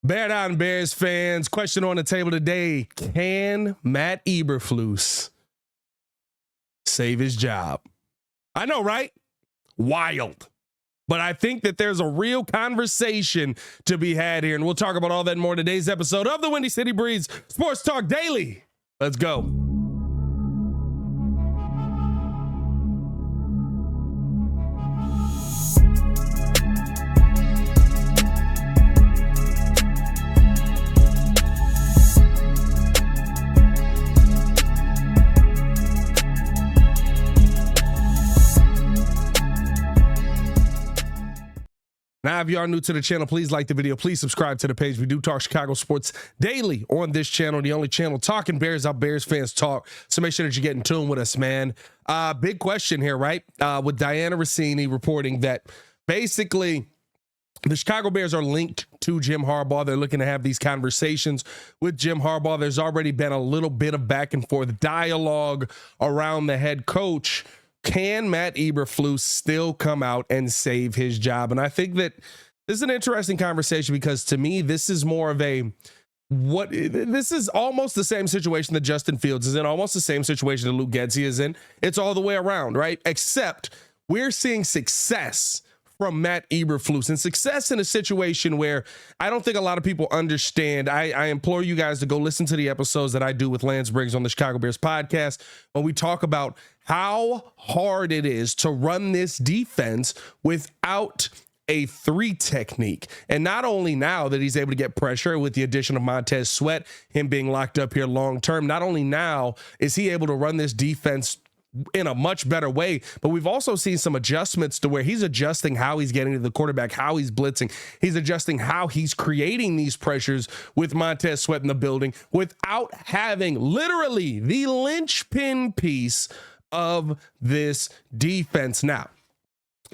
Bear down, Bears fans. Question on the table today. Can Matt Eberfluce save his job? I know, right? Wild. But I think that there's a real conversation to be had here, and we'll talk about all that and more in today's episode of the Windy City Breeze Sports Talk Daily. Let's go. Now, if you are new to the channel, please like the video. Please subscribe to the page. We do talk Chicago sports daily on this channel, the only channel talking Bears out Bears fans talk. So make sure that you get in tune with us, man. Big question here, right? With Diana Rossini reporting that basically the Chicago Bears are linked to Jim Harbaugh. They're looking to have these conversations with Jim Harbaugh. There's already been a little bit of back and forth dialogue around the head coach. Can Matt Eberfluce still come out and save his job? And I think that this is an interesting conversation because to me, this is more of this is almost the same situation that Justin Fields is in, almost the same situation that Luke Getsy is in. It's all the way around, right? Except we're seeing success from Matt Eberfluce, and success in a situation where I don't think a lot of people understand. I implore you guys to go listen to the episodes that I do with Lance Briggs on the Chicago Bears podcast when we talk about how hard it is to run this defense without a 3 technique. And not only now that he's able to get pressure with the addition of Montez Sweat, him being locked up here long term, not only now is he able to run this defense in a much better way, but we've also seen some adjustments to where he's adjusting how he's getting to the quarterback, how he's blitzing. He's adjusting how he's creating these pressures with Montez Sweat in the building without having literally the linchpin piece of this defense. Now,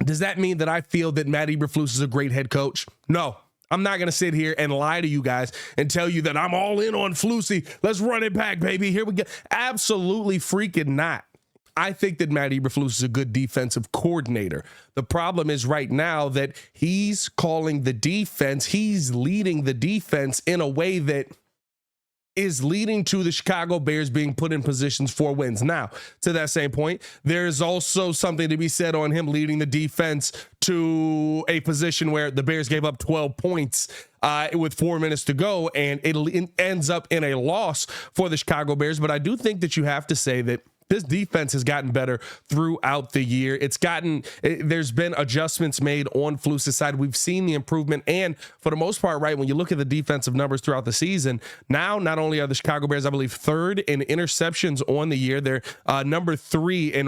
does that mean that I feel that Matt Eberfluce is a great head coach? No. I'm not going to sit here and lie to you guys and tell you that I'm all in on Flusy. Let's run it back, baby. Here we go. Absolutely freaking not. I think that Matt Eberfluce is a good defensive coordinator. The problem is right now that he's calling the defense, he's leading the defense in a way that is leading to the Chicago Bears being put in positions for wins. Now, to that same point, there's also something to be said on him leading the defense to a position where the Bears gave up 12 points with 4 minutes to go, and it ends up in a loss for the Chicago Bears. But I do think that you have to say that this defense has gotten better throughout the year. There's been adjustments made on Fluce's side. We've seen the improvement. And for the most part, right, when you look at the defensive numbers throughout the season, now not only are the Chicago Bears, I believe, 3rd in interceptions on the year, they're number 3 in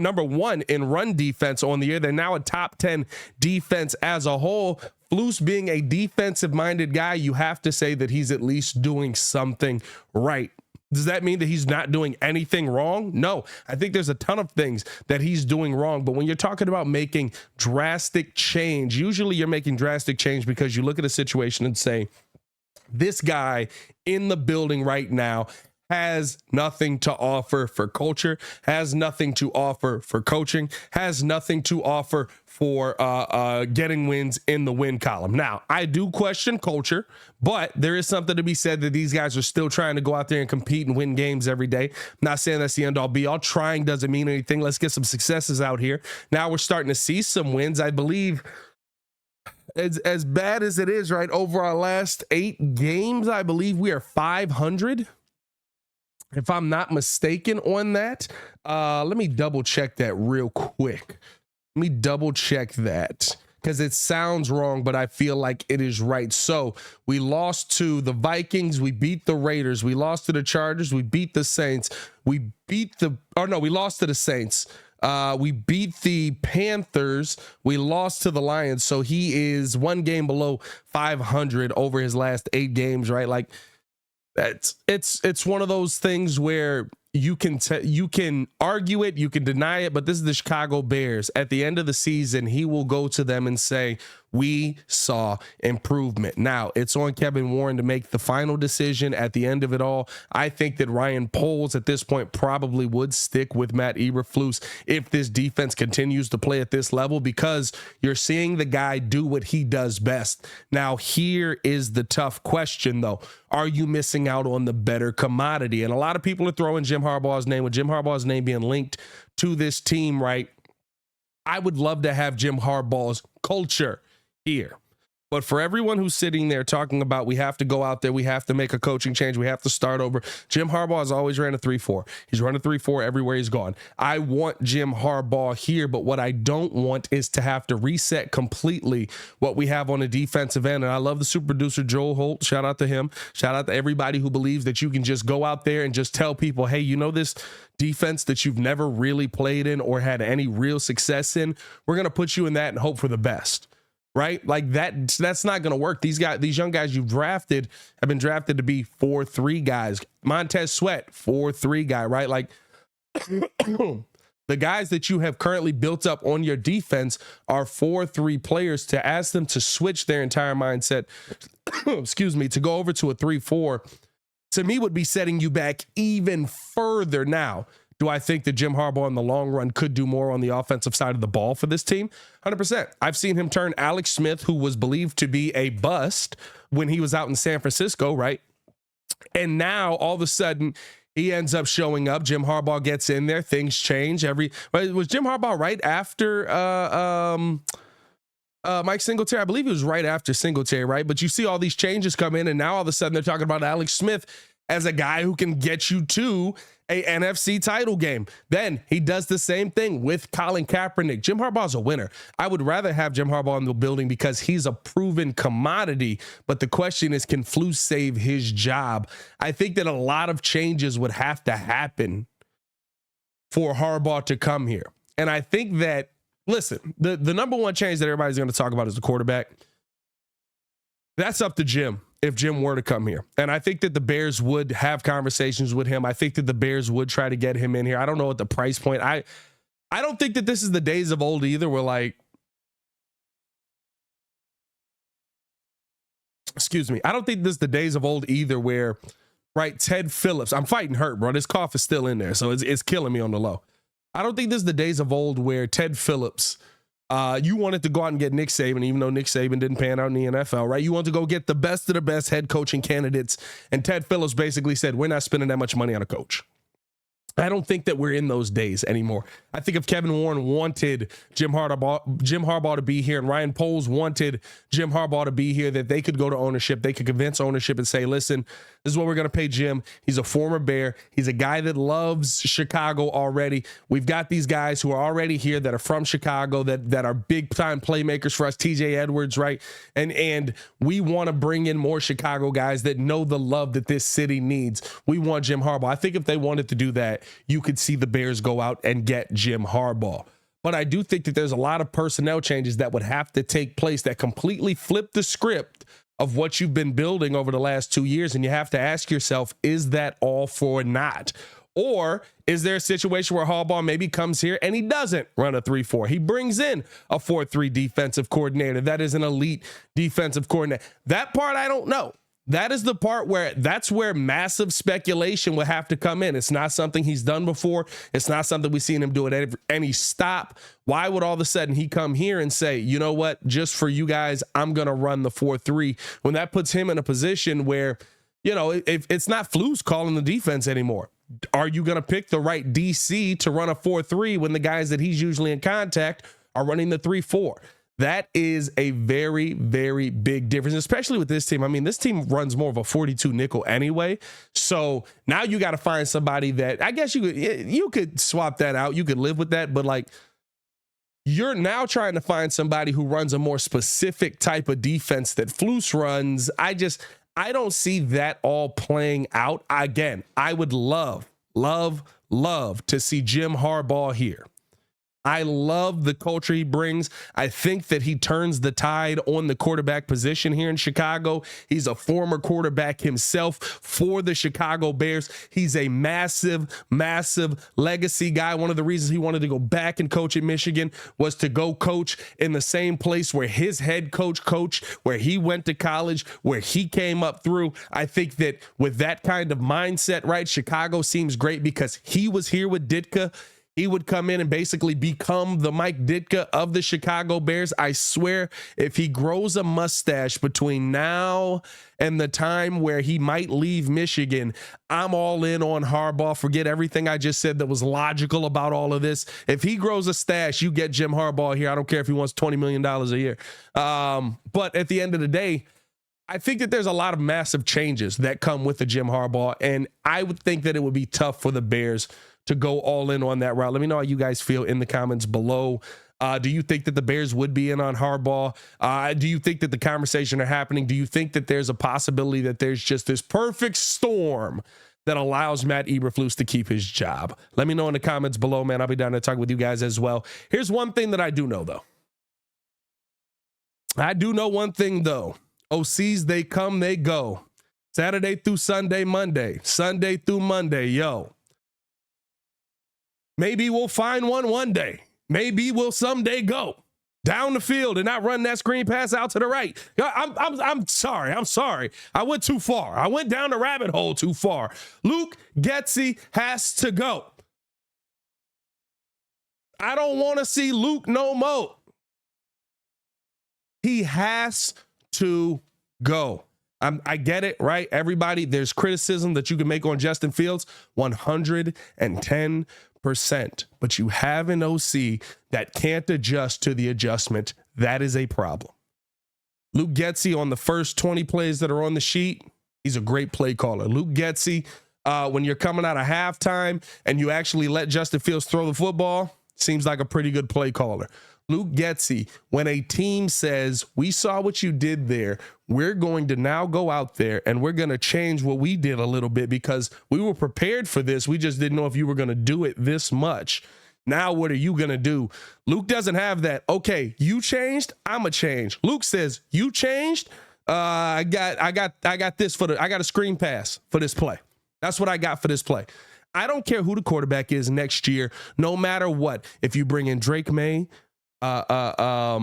number 1 in run defense on the year. They're now a top 10 defense as a whole. Flus being a defensive-minded guy, you have to say that he's at least doing something right. Does that mean that he's not doing anything wrong? No, I think there's a ton of things that he's doing wrong. But when you're talking about making drastic change, usually you're making drastic change because you look at a situation and say, this guy in the building right now has nothing to offer for culture, has nothing to offer for coaching, has nothing to offer for getting wins in the win column. Now, I do question culture, but there is something to be said that these guys are still trying to go out there and compete and win games every day. I'm not saying that's the end all be all. Trying doesn't mean anything. Let's get some successes out here. Now we're starting to see some wins. I believe as bad as it is, right, over our last 8 games, I believe we are 500. If I'm not mistaken on that. Let me double check that real quick. Let me double check that because it sounds wrong, but I feel like it is right. So we lost to the Vikings. We beat the Raiders. We lost to the Chargers. We beat the Saints. We lost to the Saints. We beat the Panthers. We lost to the Lions. So he is 1 game below 500 over his last 8 games, right? Like it's one of those things where you can argue it, you can deny it, but this is the Chicago Bears. At the end of the season, he will go to them and say, we saw improvement. Now, it's on Kevin Warren to make the final decision at the end of it all. I think that Ryan Poles at this point probably would stick with Matt Eberfluce if this defense continues to play at this level, because you're seeing the guy do what he does best. Now, here is the tough question, though. Are you missing out on the better commodity? And a lot of people are throwing Jim Harbaugh's name, with Jim Harbaugh's name being linked to this team, right? I would love to have Jim Harbaugh's culture here. But for everyone who's sitting there talking about we have to go out there, we have to make a coaching change, we have to start over, Jim Harbaugh has always ran a 3-4. He's run a 3-4 everywhere he's gone. I want Jim Harbaugh here, but what I don't want is to have to reset completely what we have on the defensive end. And I love the super producer, Joel Holt. Shout out to him. Shout out to everybody who believes that you can just go out there and just tell people, hey, you know this defense that you've never really played in or had any real success in? We're going to put you in that and hope for the best. Right? Like that's not going to work. These young guys you've drafted have been drafted to be 4-3 guys. Montez Sweat, 4-3 guy, right? Like the guys that you have currently built up on your defense are 4-3 players. To ask them to switch their entire mindset, excuse me, to go over to a 3-4, to me would be setting you back even further. Now, do I think that Jim Harbaugh in the long run could do more on the offensive side of the ball for this team? 100%. I've seen him turn Alex Smith, who was believed to be a bust when he was out in San Francisco, right? And now all of a sudden he ends up showing up. Jim Harbaugh gets in there. Things change. Was Jim Harbaugh right after Mike Singletary? I believe he was right after Singletary, right? But you see all these changes come in, and now all of a sudden they're talking about Alex Smith as a guy who can get you to a NFC title game. Then he does the same thing with Colin Kaepernick. Jim Harbaugh's a winner. I would rather have Jim Harbaugh in the building because he's a proven commodity. But the question is, can Flus save his job? I think that a lot of changes would have to happen for Harbaugh to come here. And I think that, listen, the number one change that everybody's going to talk about is the quarterback. That's up to Jim. If Jim were to come here. And I think that the Bears would have conversations with him. I think that the Bears would try to get him in here. I don't know what the price point. I don't think that this is the days of old either, where like, excuse me, I don't think this is the days of old either where, right, Ted Phillips, I'm fighting hurt, bro. This cough is still in there, so it's killing me on the low. I don't think this is the days of old where Ted Phillips, you wanted to go out and get Nick Saban, even though Nick Saban didn't pan out in the NFL, right? You want to go get the best of the best head coaching candidates. And Ted Phillips basically said, we're not spending that much money on a coach. I don't think that we're in those days anymore. I think if Kevin Warren wanted Jim Harbaugh to be here, and Ryan Poles wanted Jim Harbaugh to be here, that they could go to ownership. They could convince ownership and say, listen, this is what we're going to pay Jim. He's a former Bear. He's a guy that loves Chicago already. We've got these guys who are already here that are from Chicago, that are big time playmakers for us, TJ Edwards, right? And we want to bring in more Chicago guys that know the love that this city needs. We want Jim Harbaugh. I think if they wanted to do that, you could see the Bears go out and get Jim Harbaugh. But I do think that there's a lot of personnel changes that would have to take place that completely flip the script of what you've been building over the last 2 years. And you have to ask yourself, is that all for naught? Or is there a situation where Harbaugh maybe comes here and he doesn't run a 3-4? He brings in a 4-3 defensive coordinator that is an elite defensive coordinator. That part I don't know. That is the part that's where massive speculation will have to come in. It's not something he's done before. It's not something we've seen him do at any stop. Why would all of a sudden he come here and say, you know what, just for you guys, I'm going to run the 4-3, when that puts him in a position where, you know, if it's not Flus calling the defense anymore. Are you going to pick the right DC to run a 4-3 when the guys that he's usually in contact are running the 3-4? That is a very, very big difference, especially with this team. I mean, this team runs more of a 42 nickel anyway. So now you got to find somebody that, I guess you could swap that out. You could live with that. But like, you're now trying to find somebody who runs a more specific type of defense that Flus runs. I don't see that all playing out. Again, I would love to see Jim Harbaugh here. I love the culture he brings. I think that he turns the tide on the quarterback position here in Chicago. He's a former quarterback himself for the Chicago Bears. He's a massive, massive legacy guy. One of the reasons he wanted to go back and coach at Michigan was to go coach in the same place where his head coach coached, where he went to college, where he came up through. I think that with that kind of mindset, right, Chicago seems great because he was here with Ditka. He would come in and basically become the Mike Ditka of the Chicago Bears. I swear, if he grows a mustache between now and the time where he might leave Michigan, I'm all in on Harbaugh. Forget everything I just said that was logical about all of this. If he grows a stash, you get Jim Harbaugh here. I don't care if he wants $20 million a year. But at the end of the day, I think that there's a lot of massive changes that come with the Jim Harbaugh, and I would think that it would be tough for the Bears to go all in on that route. Let me know how you guys feel in the comments below. Do you think that the Bears would be in on Harbaugh? Do you think that the conversation are happening? Do you think that there's a possibility that there's just this perfect storm that allows Matt Eberfluce to keep his job? Let me know in the comments below, man. I'll be down to talk with you guys as well. Here's one thing that I do know, though. I do know one thing, though. OCs, they come, they go. Saturday through Sunday, Monday. Sunday through Monday, yo. Maybe we'll find one day. Maybe we'll someday go down the field and not run that screen pass out to the right. I'm sorry. I went too far. I went down the rabbit hole too far. LKike Getsy has to go. I don't want to see Luke no more. He has to go. I get it, right? Everybody, there's criticism that you can make on Justin Fields, 110%. But you have an OC that can't adjust to the adjustment. That is a problem. LKike Getsy, on the first 20 plays that are on the sheet, he's a great play caller. LKike Getsy, when you're coming out of halftime and you actually let Justin Fields throw the football, seems like a pretty good play caller. LKike Getsy, when a team says, we saw what you did there, we're going to now go out there and we're going to change what we did a little bit because we were prepared for this. We just didn't know if you were going to do it this much. Now, what are you going to do? LKike doesn't have that. Okay, you changed, I'm a change. LKike says, you changed. I got this I got a screen pass for this play. That's what I got for this play. I don't care who the quarterback is next year, no matter what. If you bring in Drake May, why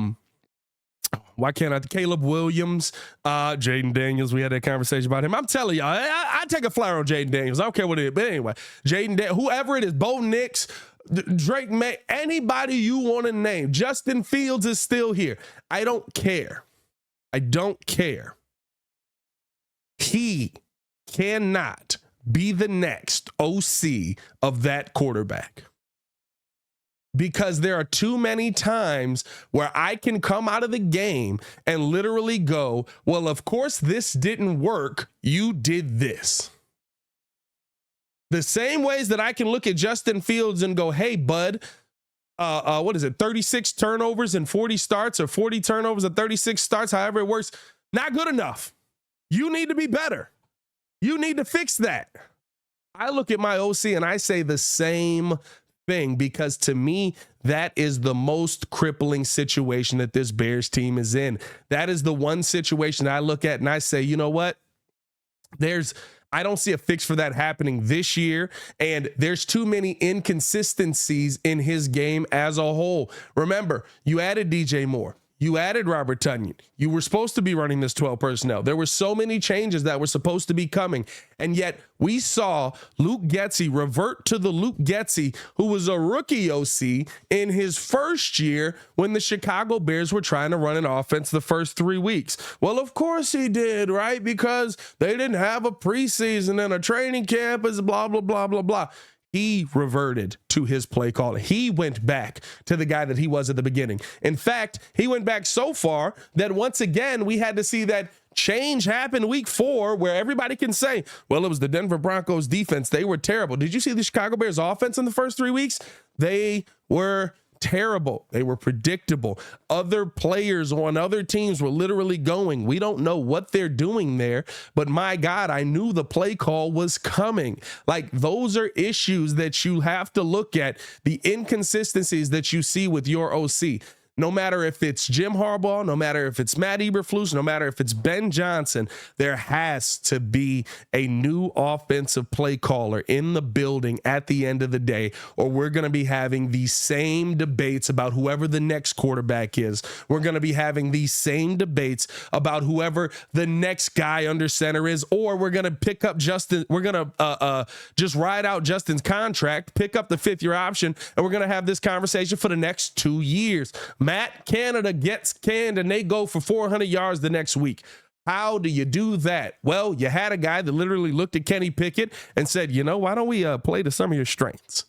can't I? Caleb Williams, Jaden Daniels. We had that conversation about him. I'm telling y'all, I take a flyer on Jaden Daniels. I don't care what it is. But anyway, whoever it is, Bo Nix, Drake May, anybody you want to name. Justin Fields is still here. I don't care. I don't care. He cannot be the next OC of that quarterback. Because there are too many times where I can come out of the game and literally go, well, of course this didn't work. You did this. The same ways that I can look at Justin Fields and go, hey, bud, 36 turnovers and 40 starts, or 40 turnovers and 36 starts, however it works. Not good enough. You need to be better. You need to fix that. I look at my OC and I say the same thing, because to me, that is the most crippling situation that this Bears team is in. That is the one situation I look at and I say, you know what? I don't see a fix for that happening this year, and there's too many inconsistencies in his game as a whole. Remember, you added DJ Moore. You added Robert Tonyan. You were supposed to be running this 12 personnel. There were so many changes that were supposed to be coming. And yet we saw LKike Getsy revert to the LKike Getsy who was a rookie OC in his first year when the Chicago Bears were trying to run an offense the first 3 weeks. Well, of course he did, right? Because they didn't have a preseason and a training camp, is blah, blah, blah, blah, blah. He reverted to his play calling. He went back to the guy that he was at the beginning. In fact, he went back so far that once again, we had to see that change happen week 4, where everybody can say, well, it was the Denver Broncos defense. They were terrible. Did you see the Chicago Bears offense in the first 3 weeks? They were terrible. They were predictable. Other players on other teams were literally going, we don't know what they're doing there, but my God, I knew the play call was coming. Like, those are issues that you have to look at, the inconsistencies that you see with your OC. No matter if it's Jim Harbaugh, no matter if it's Matt Eberfluce, no matter if it's Ben Johnson, there has to be a new offensive play caller in the building at the end of the day, or we're going to be having these same debates about whoever the next quarterback is. We're going to be having these same debates about whoever the next guy under center is, or we're going to pick up Justin. We're going to just ride out Justin's contract, pick up the fifth-year option, and we're going to have this conversation for the next 2 years. Matt Canada gets canned and they go for 400 yards the next week. How do you do that? Well, you had a guy that literally looked at Kenny Pickett and said, you know, why don't we play to some of your strengths?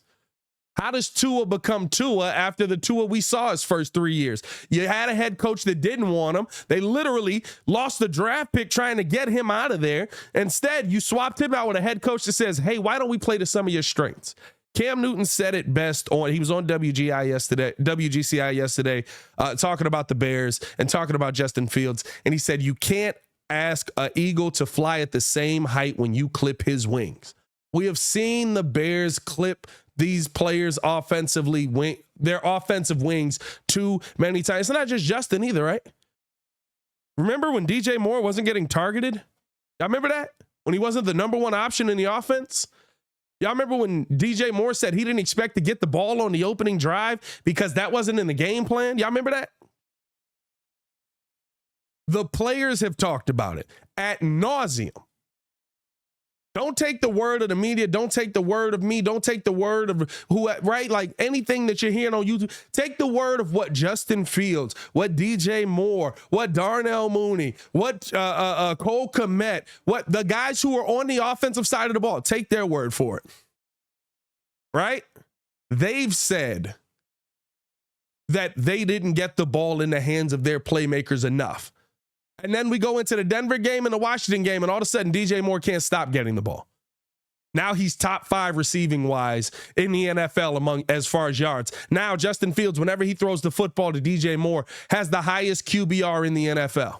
How does Tua become Tua after the Tua we saw his first 3 years? You had a head coach that didn't want him. They literally lost the draft pick trying to get him out of there. Instead, you swapped him out with a head coach that says, hey, why don't we play to some of your strengths? Cam Newton said it best he was on WGCI yesterday, talking about the Bears and talking about Justin Fields. And he said, you can't ask an eagle to fly at the same height when you clip his wings. We have seen the Bears clip these players offensively, their offensive wings too many times. It's not just Justin either, right? Remember when DJ Moore wasn't getting targeted? Y'all remember that? When he wasn't the number one option in the offense? Y'all remember when DJ Moore said he didn't expect to get the ball on the opening drive because that wasn't in the game plan? Y'all remember that? The players have talked about it ad nauseum. Don't take the word of the media. Don't take the word of me. Don't take the word of who, right? Like anything that you're hearing on YouTube, take the word of what Justin Fields, what DJ Moore, what Darnell Mooney, what Cole Kmet, what the guys who are on the offensive side of the ball, take their word for it, right? They've said that they didn't get the ball in the hands of their playmakers enough. And then we go into the Denver game and the Washington game, and all of a sudden DJ Moore can't stop getting the ball. Now he's top 5 receiving wise in the NFL as far as yards. Now Justin Fields, whenever he throws the football to DJ Moore, has the highest QBR in the NFL.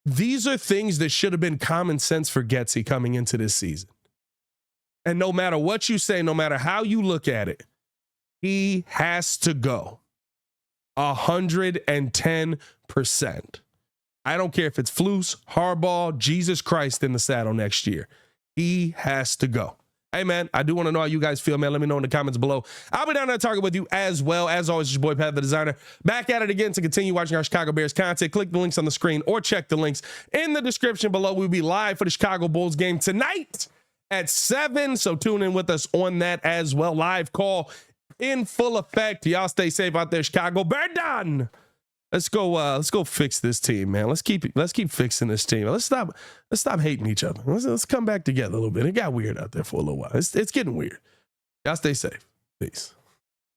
These are things that should have been common sense for Getsy coming into this season. And no matter what you say, no matter how you look at it, he has to go 110%. I don't care if it's Flus, Harbaugh, Jesus Christ in the saddle next year. He has to go. Hey, man, I do want to know how you guys feel, man. Let me know in the comments below. I'll be down there talking with you as well. As always, it's your boy, Pat the Designer. Back at it again to continue watching our Chicago Bears content. Click the links on the screen or check the links in the description below. We'll be live for the Chicago Bulls game tonight at 7. So tune in with us on that as well. Live call in full effect. Y'all stay safe out there, Chicago. Bear done. Let's go fix this team, man. Let's keep fixing this team. Let's stop hating each other. Let's come back together a little bit. It got weird out there for a little while. It's getting weird. Y'all stay safe. Peace.